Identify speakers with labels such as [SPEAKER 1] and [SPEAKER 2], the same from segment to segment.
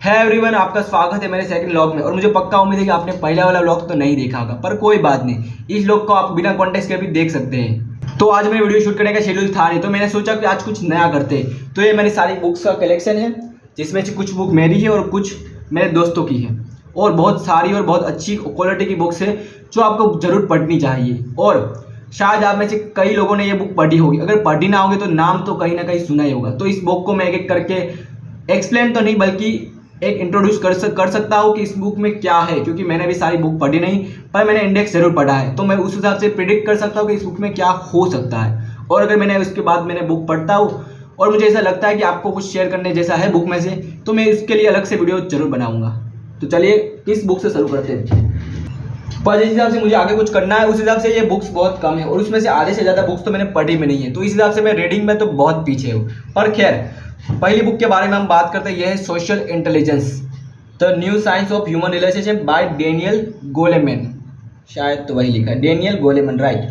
[SPEAKER 1] है एवरीवन, आपका स्वागत है मेरे सेकंड व्लॉग में। और मुझे पक्का उम्मीद है कि आपने पहला वाला व्लॉग तो नहीं देखा होगा, पर कोई बात नहीं, इस व्लॉग को आप बिना कॉन्टेक्स्ट के भी देख सकते हैं। तो आज मेरे वीडियो शूट करने का शेड्यूल था नहीं, तो मैंने सोचा कि आज कुछ नया करते। तो ये मेरी सारी बुक्स का कलेक्शन है, जिसमें से कुछ बुक मेरी है और कुछ मेरे दोस्तों की है। और बहुत सारी और बहुत अच्छी क्वालिटी की बुक्स है जो आपको ज़रूर पढ़नी चाहिए। और शायद आप में से कई लोगों ने ये बुक पढ़ी होगी, अगर पढ़ी ना होगी तो नाम तो कहीं ना कहीं सुना ही होगा। तो इस बुक को मैं एक एक करके एक्सप्लेन तो नहीं बल्कि एक इंट्रोड्यूस कर सकता हूँ कि इस बुक में क्या है, क्योंकि मैंने भी सारी बुक पढ़ी नहीं, पर मैंने इंडेक्स जरूर पढ़ा है। तो मैं उस हिसाब से प्रिडिक्ट कर सकता हूँ कि इस बुक में क्या हो सकता है। और अगर मैंने उसके बाद मैंने बुक पढ़ता हूँ और मुझे ऐसा लगता है कि आपको कुछ शेयर करने जैसा है बुक में से, तो मैं इसके लिए अलग से वीडियो जरूर बनाऊंगा। तो चलिए किस बुक से शुरू करते हैं। पर जिस हिसाब से मुझे आगे कुछ करना है उस हिसाब से ये बुक्स बहुत कम है, और उसमें से आधे से ज़्यादा बुक्स तो मैंने पढ़ी में नहीं है। तो इस हिसाब से मैं रीडिंग में तो बहुत पीछे हूँ। पर खैर, पहली बुक के बारे में हम बात करते हैं। यह है social intelligence, the new science of human relationship by Daniel Goleman. शायद तो वही लिखा है, Daniel Goleman, right,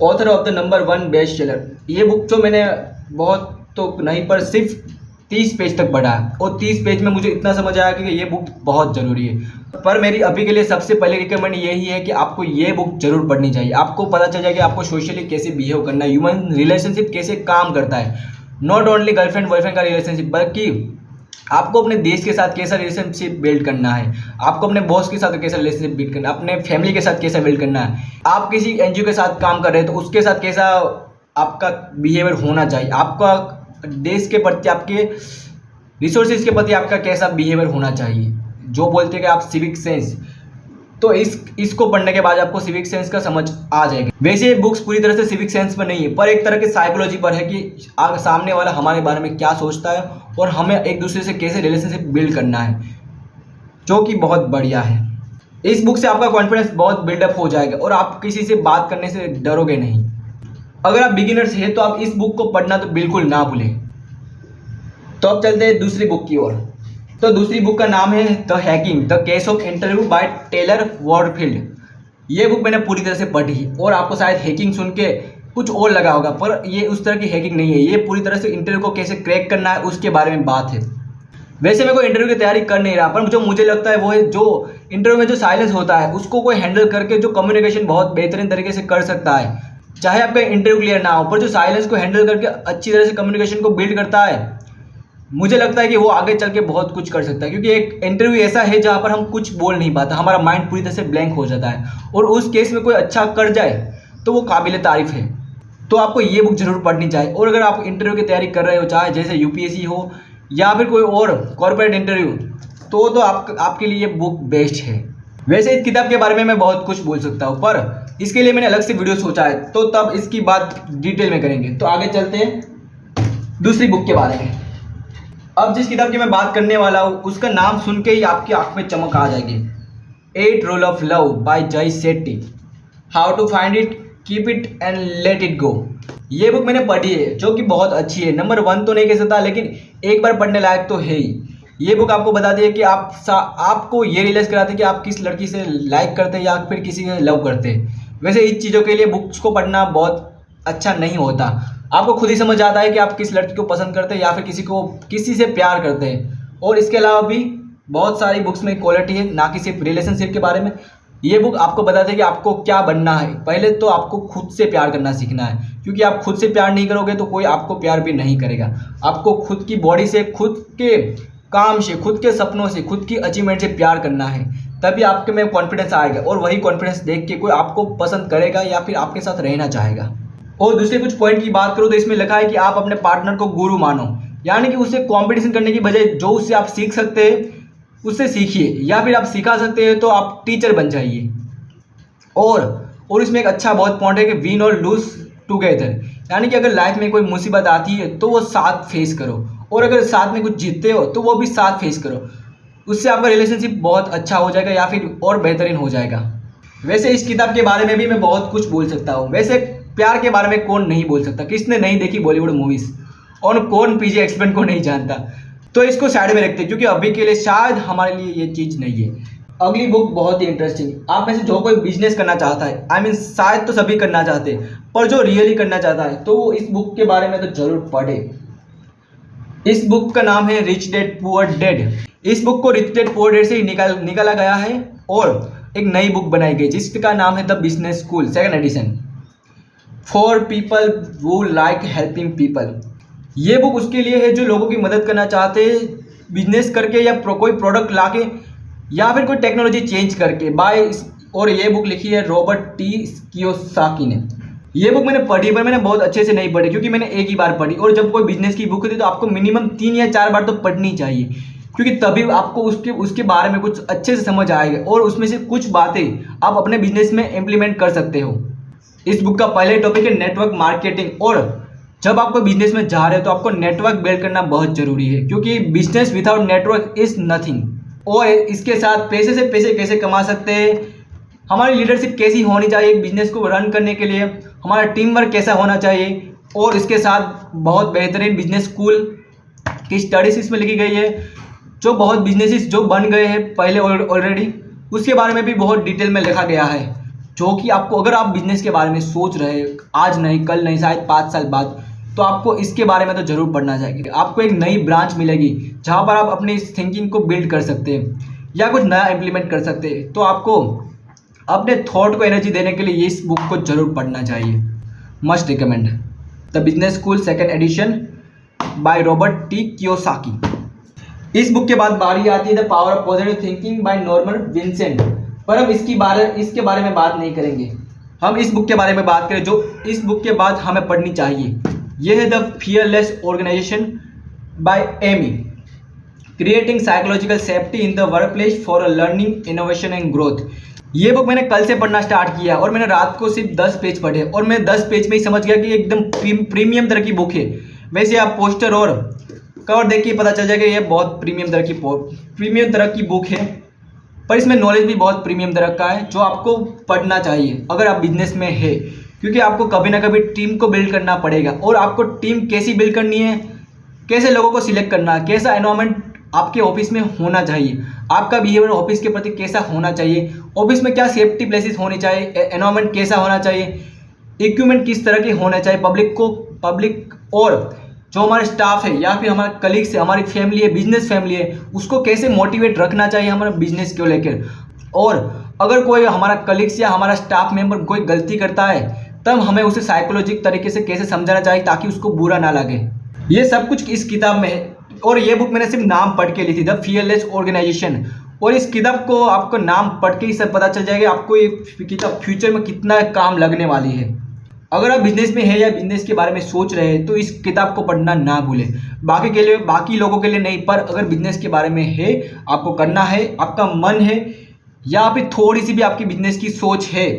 [SPEAKER 1] author of the number 1 best seller. ये बुक जो मैंने बहुत तो नहीं पर सिर्फ 30 पेज तक पढ़ा है, और 30 पेज में मुझे इतना समझ आया कि ये बुक बहुत ज़रूरी है। पर मेरी अभी के लिए सबसे पहले रिकमेंड यही है कि आपको ये बुक जरूर पढ़नी चाहिए। आपको पता चल जाए कि आपको सोशली कैसे बिहेव करना है, ह्यूमन रिलेशनशिप कैसे काम करता है। नॉट ओनली गर्लफ्रेंड बॉयफ्रेंड का रिलेशनशिप, बल्कि आपको अपने देश के साथ कैसा रिलेशनशिप बिल्ड करना है, आपको अपने बॉस के साथ कैसा रिलेशनशिप बिल्ड करना है, अपने फैमिली के साथ कैसा बिल्ड करना है, आप किसी एनजीओ के साथ काम कर रहे हैं तो उसके साथ कैसा आपका बिहेवियर होना चाहिए, आपका देश के प्रति, आपके रिसोर्सेज के प्रति आपका कैसा बिहेवियर होना चाहिए, जो बोलते हैं कि आप सिविक सेंस। तो इसको पढ़ने के बाद आपको सिविक सेंस का समझ आ जाएगा। वैसे ये बुक्स पूरी तरह से सिविक सेंस पर नहीं है, पर एक तरह के साइकोलॉजी पर है कि सामने वाला हमारे बारे में क्या सोचता है और हमें एक दूसरे से कैसे रिलेशनशिप बिल्ड करना है, जो कि बहुत बढ़िया है। इस बुक से आपका कॉन्फिडेंस बहुत बिल्डअप हो जाएगा और आप किसी से बात करने से डरोगे नहीं। अगर आप बिगिनर्स हैं तो आप इस बुक को पढ़ना तो बिल्कुल ना भूलें। तो अब चलते हैं दूसरी बुक की ओर। तो दूसरी बुक का नाम है the hacking the case of interview by Taylor Warfield. ये बुक मैंने पूरी तरह से पढ़ी और आपको शायद हैकिंग सुन के कुछ और लगा होगा, पर ये उस तरह की हैकिंग नहीं है। ये पूरी तरह से इंटरव्यू को कैसे क्रैक करना है उसके बारे में बात है। वैसे मैं कोई इंटरव्यू की तैयारी कर नहीं रहा, पर जो मुझे लगता है वो है जो इंटरव्यू में जो साइलेंस होता है उसको कोई हैंडल करके जो कम्युनिकेशन बहुत बेहतरीन तरीके से कर सकता है। चाहे आपका इंटरव्यू क्लियर ना हो, पर जो साइलेंस को हैंडल करके अच्छी तरह से कम्युनिकेशन को बिल्ड करता है, मुझे लगता है कि वो आगे चल के बहुत कुछ कर सकता है। क्योंकि एक इंटरव्यू ऐसा है जहाँ पर हम कुछ बोल नहीं पाते, हमारा माइंड पूरी तरह से ब्लैंक हो जाता है, और उस केस में कोई अच्छा कर जाए तो वो काबिल तारीफ है। तो आपको ये बुक जरूर पढ़नी चाहिए। और अगर आप इंटरव्यू की तैयारी कर रहे हो, चाहे जैसे यूपीएससी हो या फिर कोई और कॉर्पोरेट इंटरव्यू, तो आपके लिए ये बुक बेस्ट है। वैसे इस किताब के बारे में मैं बहुत कुछ बोल सकता हूँ, पर इसके लिए मैंने अलग से वीडियो सोचा है, तो तब इसकी बात डिटेल में करेंगे। तो आगे चलते हैं दूसरी बुक के बारे में। अब जिस किताब की मैं बात करने वाला हूँ उसका नाम सुन के ही आपकी आंख में चमक आ जाएगी। 8 rule of love by Jay Shetty, how to find it, keep it and let it go. ये बुक मैंने पढ़ी है, जो कि बहुत अच्छी है। नंबर 1 तो नहीं कह सकता, लेकिन एक बार पढ़ने लायक तो है ही। ये बुक आपको बताती है कि आपको ये रियलाइज कराती है कि आप किस लड़की से लाइक करते हैं या फिर किसी से लव करते हैं। वैसे इस चीज़ों के लिए बुक्स को पढ़ना बहुत अच्छा नहीं होता, आपको खुद ही समझ आता है कि आप किस लड़की को पसंद करते हैं या फिर किसी से प्यार करते हैं। और इसके अलावा भी बहुत सारी बुक्स में क्वालिटी है, ना कि सिर्फ रिलेशनशिप के बारे में। ये बुक आपको बताते हैं कि आपको क्या बनना है। पहले तो आपको खुद से प्यार करना सीखना है, क्योंकि आप खुद से प्यार नहीं करोगे तो कोई आपको प्यार भी नहीं करेगा। आपको खुद की बॉडी से, खुद के काम से, खुद के सपनों से, खुद की अचीवमेंट से प्यार करना है, तभी आपके में कॉन्फिडेंस आएगा, और वही कॉन्फिडेंस देख के कोई आपको पसंद करेगा या फिर आपके साथ रहना चाहेगा। और दूसरे कुछ पॉइंट की बात करो तो इसमें लिखा है कि आप अपने पार्टनर को गुरु मानो, यानी कि उससे कंपटीशन करने की बजाय जो उससे आप सीख सकते हैं उससे सीखिए, या फिर आप सिखा सकते हैं तो आप टीचर बन जाइए। और इसमें एक अच्छा बहुत पॉइंट है कि विन और लूज टुगेदर, यानी कि अगर लाइफ में कोई मुसीबत आती है तो वो साथ फेस करो, और अगर साथ में कुछ जीतते हो तो वो भी साथ फेस करो। उससे आपका रिलेशनशिप बहुत अच्छा हो जाएगा या फिर और बेहतरीन हो जाएगा। वैसे इस किताब के बारे में भी मैं बहुत कुछ बोल सकता हूँ। वैसे प्यार के बारे में कौन नहीं बोल सकता, किसने नहीं देखी बॉलीवुड मूवीज, और कौन पीजे एक्सपेंट को नहीं जानता। तो इसको साइड में रखते हैं, क्योंकि अभी के लिए शायद हमारे लिए ये चीज़ नहीं है। अगली बुक बहुत ही इंटरेस्टिंग। आप में से जो कोई बिजनेस करना चाहता है, आई मीन शायद तो सभी करना चाहते हैं, पर जो रियली करना चाहता है तो वो इस बुक के बारे में तो जरूर पढ़े। इस बुक का नाम है रिच डैड पुअर डैड। इस बुक को रिच डैड पुअर डैड से ही निकाला गया है और एक नई बुक बनाई गई जिसका नाम है the business school second edition for people who like helping people. ये बुक उसके लिए है जो लोगों की मदद करना चाहते हैं बिजनेस करके या कोई प्रोडक्ट लाके या फिर कोई टेक्नोलॉजी चेंज करके और ये बुक लिखी है रॉबर्ट टी कियोसाकी ने। ये बुक मैंने पढ़ी पर मैंने बहुत अच्छे से नहीं पढ़ी क्योंकि मैंने एक ही बार पढ़ी, और जब कोई बिजनेस की बुक होती है तो आपको मिनिमम 3 या 4 बार तो पढ़नी चाहिए क्योंकि तभी आपको उसके बारे में कुछ अच्छे से समझ आएगा और उसमें से कुछ बातें आप अपने बिजनेस में इम्प्लीमेंट कर सकते हो। इस बुक का पहले टॉपिक है नेटवर्क मार्केटिंग, और जब आपको बिजनेस में जा रहे हो तो आपको नेटवर्क बिल्ड करना बहुत जरूरी है क्योंकि business without network is nothing. और इसके साथ पैसे से पैसे कैसे कमा सकते हैं, हमारी लीडरशिप कैसी होनी चाहिए बिजनेस को रन करने के लिए, हमारा टीम वर्क कैसा होना चाहिए, और इसके साथ बहुत बेहतरीन बिजनेस स्कूल की स्टडीज इसमें लिखी गई है जो बहुत बिजनेसेस जो बन गए हैं पहले ऑलरेडी, उसके बारे में भी बहुत डिटेल में लिखा गया है जो कि आपको अगर आप बिजनेस के बारे में सोच रहे हैं आज नहीं कल नहीं शायद 5 साल बाद, तो आपको इसके बारे में तो ज़रूर पढ़ना चाहिए। आपको एक नई ब्रांच मिलेगी जहाँ पर आप अपनी थिंकिंग को बिल्ड कर सकते हैं या कुछ नया इम्प्लीमेंट कर सकते हैं। तो आपको अपने थॉट को एनर्जी देने के लिए इस बुक को जरूर पढ़ना चाहिए। Must recommend the business school second edition by Robert T Kiyosaki. इस बुक के बाद बारी आती है the power of positive thinking by Norman Vincent, पर हम इसके बारे में बात नहीं करेंगे। हम इस बुक के बारे में बात करें जो इस बुक के बाद हमें पढ़नी चाहिए। यह है the fearless organisation by Amy, creating psychological safety in the workplace for learning innovation and growth. ये बुक मैंने कल से पढ़ना स्टार्ट किया और मैंने रात को सिर्फ 10 पेज पढ़े और मैं 10 पेज में ही समझ गया कि एकदम प्रीमियम तरह की बुक है। वैसे आप पोस्टर और कवर देख के पता चल जाएगा ये बहुत प्रीमियम तरह की बुक है, पर इसमें नॉलेज भी बहुत प्रीमियम तरह का है जो आपको पढ़ना चाहिए अगर आप बिजनेस में है, क्योंकि आपको कभी ना कभी टीम को बिल्ड करना पड़ेगा। और आपको टीम कैसी बिल्ड करनी है, कैसे लोगों को सिलेक्ट करना है, कैसा एनवायरनमेंट आपके ऑफिस में होना चाहिए, आपका बिहेवियर ऑफिस के प्रति कैसा होना चाहिए, ऑफिस में क्या सेफ्टी प्लेसेस होनी चाहिए, एनवायरनमेंट कैसा होना चाहिए, इक्विपमेंट किस तरह के होने चाहिए, पब्लिक और जो हमारे स्टाफ है या फिर हमारे कलीग्स है, हमारी फैमिली है, बिजनेस फैमिली है, उसको कैसे मोटिवेट रखना चाहिए हमारे बिजनेस को लेकर। और अगर कोई हमारा कलीग्स या हमारा स्टाफ मेंबर कोई गलती करता है तब हमें उसे साइकोलॉजिकल तरीके से कैसे समझाना चाहिए ताकि उसको बुरा ना लगे। ये सब कुछ इस किताब में है और ये बुक मैंने सिर्फ नाम पढ़ के ली थी द फियरलेस ऑर्गेनाइजेशन, और इस किताब को आपको नाम पढ़ के ही सब पता चल जाएगा आपको ये किताब फ्यूचर में कितना काम लगने वाली है। अगर आप बिजनेस में है या बिजनेस के बारे में सोच रहे हैं तो इस किताब को पढ़ना ना भूलें। बाकी लोगों के लिए नहीं, पर अगर बिजनेस के बारे में है, आपको करना है, आपका मन है या फिर थोड़ी सी भी आपकी बिजनेस की सोच है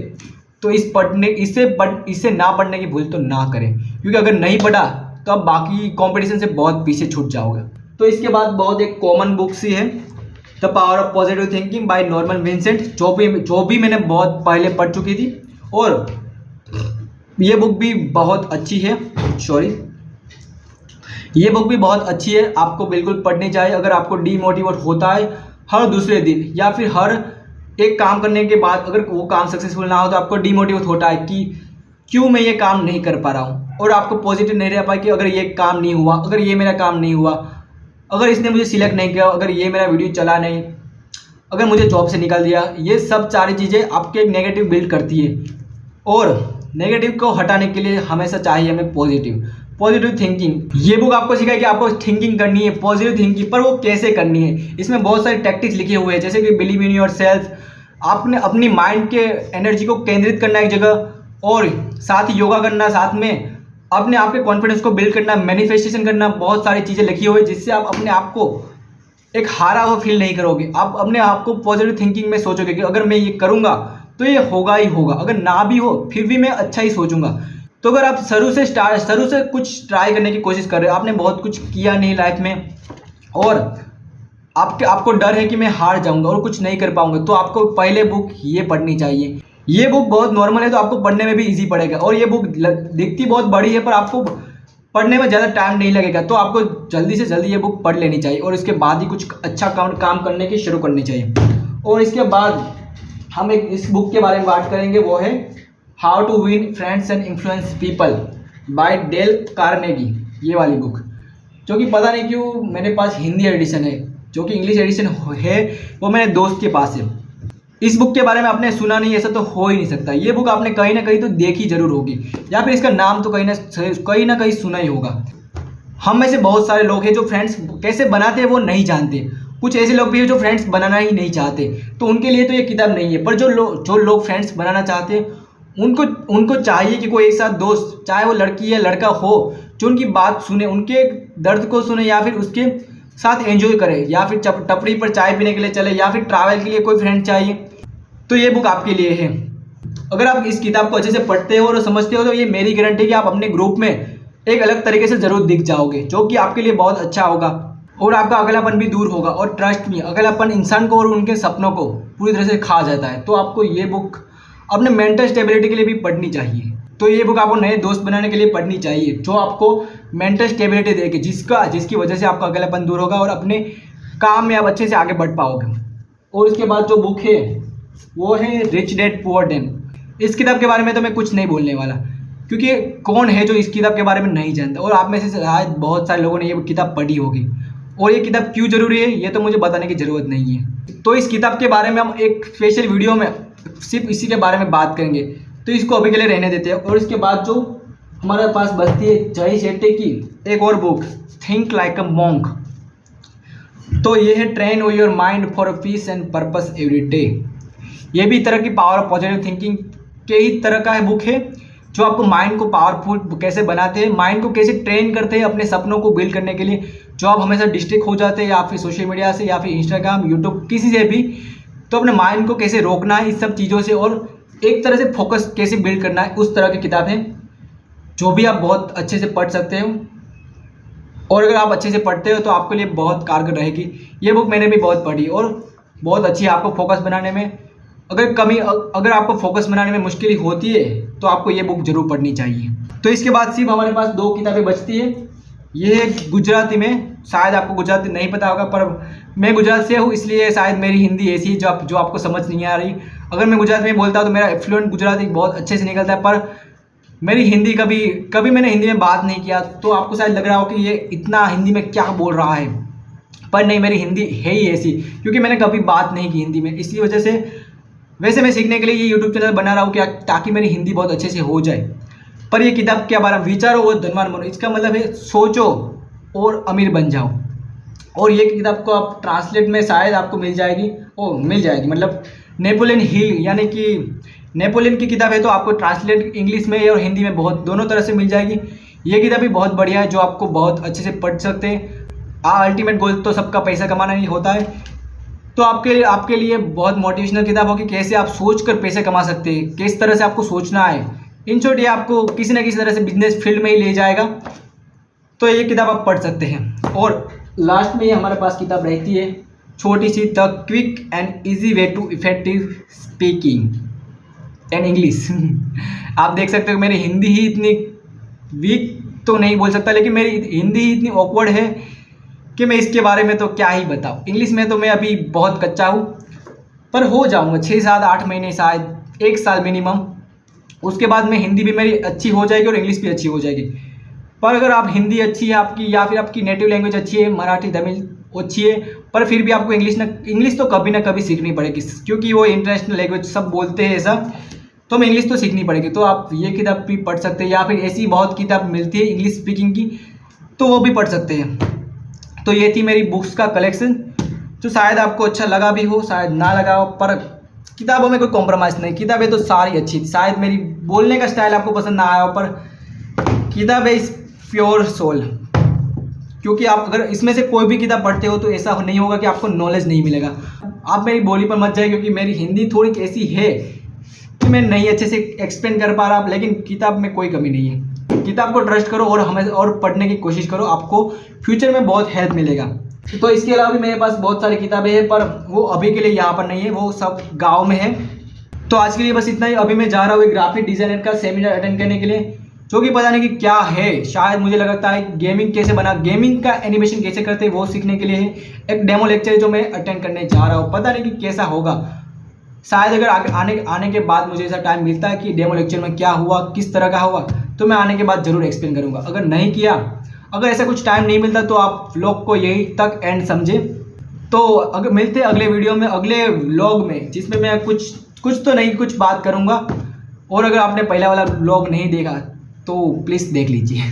[SPEAKER 1] तो इससे ना पढ़ने की भूल तो ना करें, क्योंकि अगर नहीं पढ़ा तो आप बाकी कंपटीशन से बहुत पीछे छूट जाओगे। तो इसके बाद बहुत एक कॉमन बुक सी है the power of positive thinking by Norman Vincent, जो भी मैंने बहुत पहले पढ़ चुकी थी और ये बुक भी बहुत अच्छी है। ये बुक भी बहुत अच्छी है, आपको बिल्कुल पढ़नी चाहिए। अगर आपको डीमोटिवेट होता है हर दूसरे दिन या फिर हर एक काम करने के बाद अगर वो काम सक्सेसफुल ना हो तो आपको डीमोटिवेट होता है कि क्यों मैं ये काम नहीं कर पा रहा हूँ, और आपको पॉजिटिव नहीं रह पाए कि अगर ये काम नहीं हुआ, अगर ये मेरा काम नहीं हुआ, अगर इसने मुझे सिलेक्ट नहीं किया, अगर ये मेरा वीडियो चला नहीं, अगर मुझे जॉब से निकाल दिया, ये सब सारी चीज़ें आपके एक नेगेटिव बिल्ड करती है। और नेगेटिव को हटाने के लिए हमेशा चाहिए हमें पॉजिटिव थिंकिंग। ये बुक आपको सिखाएगी आपको थिंकिंग करनी है पॉजिटिव थिंकिंग, पर वो कैसे करनी है। इसमें बहुत सारे टैक्टिक्स लिखे हुए हैं जैसे कि बिलीव इन योर सेल्फ, आपने अपनी माइंड के एनर्जी को केंद्रित करना एक जगह, और साथ ही योगा करना, साथ में अपने आप के कॉन्फिडेंस को बिल्ड करना, मैनिफेस्टेशन करना, बहुत सारी चीज़ें लिखी हुई है जिससे आप अपने आप को एक हारा हुआ फील नहीं करोगे। आप अपने आप को पॉजिटिव थिंकिंग में सोचोगे कि अगर मैं ये करूँगा तो ये होगा ही होगा, अगर ना भी हो फिर भी मैं अच्छा ही सोचूंगा। तो अगर आप शुरू से कुछ ट्राई करने की कोशिश कर रहे हो, आपने बहुत कुछ किया नहीं लाइफ में और आपको डर है कि मैं हार जाऊंगा और कुछ नहीं कर पाऊंगा, तो आपको पहले बुक ये पढ़नी चाहिए। ये बुक बहुत नॉर्मल है तो आपको पढ़ने में भी इजी पड़ेगा, और ये बुक दिखती बहुत बड़ी है पर आपको पढ़ने में ज़्यादा टाइम नहीं लगेगा, तो आपको जल्दी से जल्दी ये बुक पढ़ लेनी चाहिए और इसके बाद ही कुछ अच्छा काम करने की शुरू करनी चाहिए। और इसके बाद हम इस बुक के बारे में बात करेंगे, वो है how to win friends and influence people by Dale Carnegie. ये वाली बुक जो कि पता नहीं क्यों मेरे पास हिंदी एडिशन है, जो कि इंग्लिश एडिशन है वो मेरे दोस्त के पास है। इस बुक के बारे में आपने सुना नहीं, ऐसा तो हो ही नहीं सकता। ये बुक आपने कहीं ना कहीं तो देखी जरूर होगी, या फिर इसका नाम तो कहीं ना कहीं सुना ही होगा। हम में से बहुत सारे लोग हैं जो फ्रेंड्स कैसे बनाते हैं वो नहीं जानते। कुछ ऐसे लोग भी हैं जो फ्रेंड्स बनाना ही नहीं चाहते, तो उनके लिए तो ये किताब नहीं है। पर जो लोग फ्रेंड्स बनाना चाहते हैं उनको चाहिए कि कोई एक साथ दोस्त, चाहे वो लड़की या लड़का हो, जो उनकी बात सुने, उनके दर्द को सुने, या फिर उसके साथ एंजॉय करे, या फिर टपरी पर चाय पीने के लिए चले, या फिर ट्रैवल के लिए कोई फ्रेंड चाहिए, तो ये बुक आपके लिए है। अगर आप इस किताब को अच्छे से पढ़ते हो और समझते हो तो ये मेरी गारंटी है कि आप अपने ग्रुप में एक अलग तरीके से ज़रूर दिख जाओगे, जो कि आपके लिए बहुत अच्छा होगा और आपका अकेलापन भी दूर होगा। और ट्रस्ट में अकेलापन इंसान को और उनके सपनों को पूरी तरह से खा जाता है। तो आपको ये बुक अपने मेंटल स्टेबिलिटी के लिए भी पढ़नी चाहिए। तो ये बुक आपको नए दोस्त बनाने के लिए पढ़नी चाहिए, जो आपको मेंटल स्टेबिलिटी देगी, जिसकी वजह से आपका अकेलापन दूर होगा और अपने काम में आप अच्छे से आगे बढ़ पाओगे। और इसके बाद जो बुक है वो है रिच डैड पुअर डैड। इस किताब के बारे में तो मैं कुछ नहीं बोलने वाला, क्योंकि कौन है जो इस किताब के बारे में नहीं जानता। और आप में से शायद बहुत सारे लोगों ने ये किताब पढ़ी होगी, और ये किताब क्यों ज़रूरी है ये तो मुझे बताने की ज़रूरत नहीं है। तो इस किताब के बारे में हम एक स्पेशल वीडियो में सिर्फ इसी के बारे में बात करेंगे, तो इसको अभी के लिए रहने देते हैं। और इसके बाद जो हमारे पास बचती है जय शेट्टी की एक और book, think like a monk. तो ये है train your mind for piece and purpose every day. ये भी तरह की पावर ऑफ पॉजिटिव थिंकिंग के ही तरह का है बुक है, जो आपको माइंड को पावरफुल कैसे बनाते हैं, माइंड को कैसे ट्रेन करते हैं अपने सपनों को बिल्ड करने के लिए। जो आप हमेशा डिस्ट्रैक्ट हो जाते हैं, या फिर सोशल मीडिया से, या फिर इंस्टाग्राम, यूट्यूब, किसी से भी, तो अपने माइंड को कैसे रोकना है इस सब चीज़ों से, और एक तरह से फोकस कैसे बिल्ड करना है, उस तरह की किताब है जो भी आप बहुत अच्छे से पढ़ सकते हो। और अगर आप अच्छे से पढ़ते हो तो आपके लिए बहुत कारगर रहेगी। ये बुक मैंने भी बहुत पढ़ी और बहुत अच्छी है आपको फोकस बनाने में। अगर आपको फोकस बनाने में मुश्किल होती है तो आपको ये बुक जरूर पढ़नी चाहिए। तो इसके बाद सिर्फ हमारे पास 2 किताबें बचती है। ये है गुजराती में, शायद आपको गुजराती नहीं पता होगा, पर मैं गुजरात से हूँ इसलिए शायद मेरी हिंदी ऐसी है जो आपको समझ नहीं आ रही। अगर मैं गुजराती में बोलता हूँ तो मेरा फ्लुएंट गुजराती बहुत अच्छे से निकलता है, पर मेरी हिंदी कभी मैंने हिंदी में बात नहीं किया, तो आपको शायद लग रहा हो कि ये इतना हिंदी में क्या बोल रहा है, पर नहीं, मेरी हिंदी है ही ऐसी, क्योंकि मैंने कभी बात नहीं की हिंदी में। इसी वजह से वैसे मैं सीखने के लिए ये यूट्यूब चैनल बना रहा हूँ क्या, ताकि मेरी हिंदी बहुत अच्छे से हो जाए। पर ये किताब क्या बारे में, विचारो और धनवान बनो, इसका मतलब है सोचो और अमीर बन जाओ। और ये किताब को आप ट्रांसलेट में शायद आपको मिल जाएगी, मतलब नेपोलियन हिल, यानी कि नेपोलियन की किताब है, तो आपको ट्रांसलेट इंग्लिश में और हिंदी में बहुत दोनों तरह से मिल जाएगी। ये किताब भी बहुत बढ़िया है, जो आपको बहुत अच्छे से पढ़ सकते हैं। अल्टीमेट गोल तो सबका पैसा कमाना नहीं होता है, तो आपके लिए बहुत मोटिवेशनल किताब होगी, कैसे आप सोचकर पैसे कमा सकते हैं, किस तरह से आपको सोचना है। इन शॉर्ट ये आपको किसी न किसी तरह से बिजनेस फील्ड में ही ले जाएगा, तो ये किताब आप पढ़ सकते हैं। और लास्ट में ये हमारे पास किताब रहती है छोटी सी, the quick and easy way to effective speaking and English. आप देख सकते हो मेरी हिंदी ही इतनी वीक तो नहीं बोल सकता, लेकिन मेरी हिंदी ही इतनी ऑकवर्ड है कि मैं इसके बारे में तो क्या ही बताऊँ। इंग्लिश में तो मैं अभी बहुत कच्चा हूँ, पर हो जाऊँगा 6, 7, 8 महीने, शायद 1 साल मिनिमम। उसके बाद में हिंदी भी मेरी अच्छी हो जाएगी और इंग्लिश भी अच्छी हो जाएगी। पर अगर आप हिंदी अच्छी है आपकी, या फिर आपकी नेटिव लैंग्वेज अच्छी है, मराठी, तमिल अच्छी है, पर फिर भी आपको इंग्लिश तो कभी ना कभी सीखनी पड़ेगी, क्योंकि वो इंटरनेशनल लैंग्वेज सब बोलते हैं ऐसा, तो हमें इंग्लिश तो सीखनी पड़ेगी। तो आप ये किताब भी पढ़ सकते हैं, या फिर ऐसी बहुत किताब मिलती है इंग्लिश स्पीकिंग की, तो वो भी पढ़ सकते हैं। तो ये थी मेरी बुक्स का कलेक्शन, जो शायद आपको अच्छा लगा भी हो, शायद ना लगा हो, पर किताबों में कोई कॉम्प्रोमाइज़ नहीं। किताबें तो सारी अच्छी थी, शायद मेरी बोलने का स्टाइल आपको पसंद ना आया हो, पर किताब है इस प्योर सोल। क्योंकि आप अगर इसमें से कोई भी किताब पढ़ते हो तो ऐसा नहीं होगा कि आपको नॉलेज नहीं मिलेगा। आप मेरी बोली पर मत जाए, क्योंकि मेरी हिंदी थोड़ी कैसी है कि मैं नहीं अच्छे से एक्सप्लेन कर पा रहा, लेकिन किताब में कोई कमी नहीं है। किताब को ट्रस्ट करो और हमें और पढ़ने की कोशिश करो, आपको फ्यूचर में बहुत हेल्प मिलेगा। तो इसके अलावा भी मेरे पास बहुत सारी किताबें हैं, पर वो अभी के लिए यहाँ पर नहीं है, वो सब गाँव में है। तो आज के लिए बस इतना ही। अभी मैं जा रहा हूँ एक ग्राफिक डिज़ाइनर का सेमिनार अटेंड करने के लिए, जो कि पता नहीं कि क्या है, शायद मुझे लगता है गेमिंग का एनिमेशन कैसे करते हैं वो सीखने के लिए है। एक डेमो लेक्चर जो मैं अटेंड करने जा रहा हूँ, पता नहीं कि कैसा होगा। शायद अगर आने के बाद मुझे ऐसा टाइम मिलता है कि डेमो लेक्चर में क्या हुआ, किस तरह का हुआ, तो मैं आने के बाद ज़रूर एक्सप्लेन करूँगा। अगर ऐसा कुछ टाइम नहीं मिलता तो आप व्लॉग को यही तक एंड समझे। तो अगर मिलते हैं अगले वीडियो में, अगले व्लॉग में, जिसमें मैं कुछ तो नहीं कुछ बात करूँगा। और अगर आपने पहला वाला व्लॉग नहीं देखा तो प्लीज़ देख लीजिए।